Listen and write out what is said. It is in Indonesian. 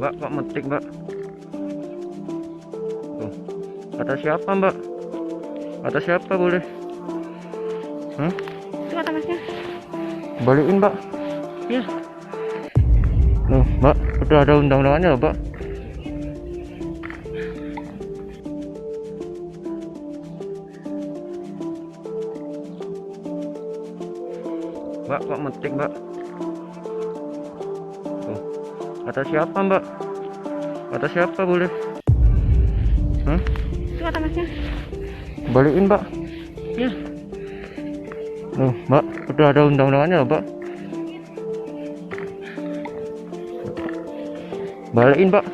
Mbak, kok metik, Mbak? Tuh. Kata siapa, Mbak? Kata siapa boleh? Hah? Itu kata masnya. Balikin, Mbak. Ya. Loh, Mbak, udah ada undang-undangannya loh, Mbak. Mbak, kok metik, Mbak? Tuh. Kata siapa, Mbak? Kata siapa boleh? Hah? Itu kata masnya. Balikin, Mbak. Ya. Loh, Mbak, udah ada undang-undangannya loh, Mbak. Balikin, Mbak.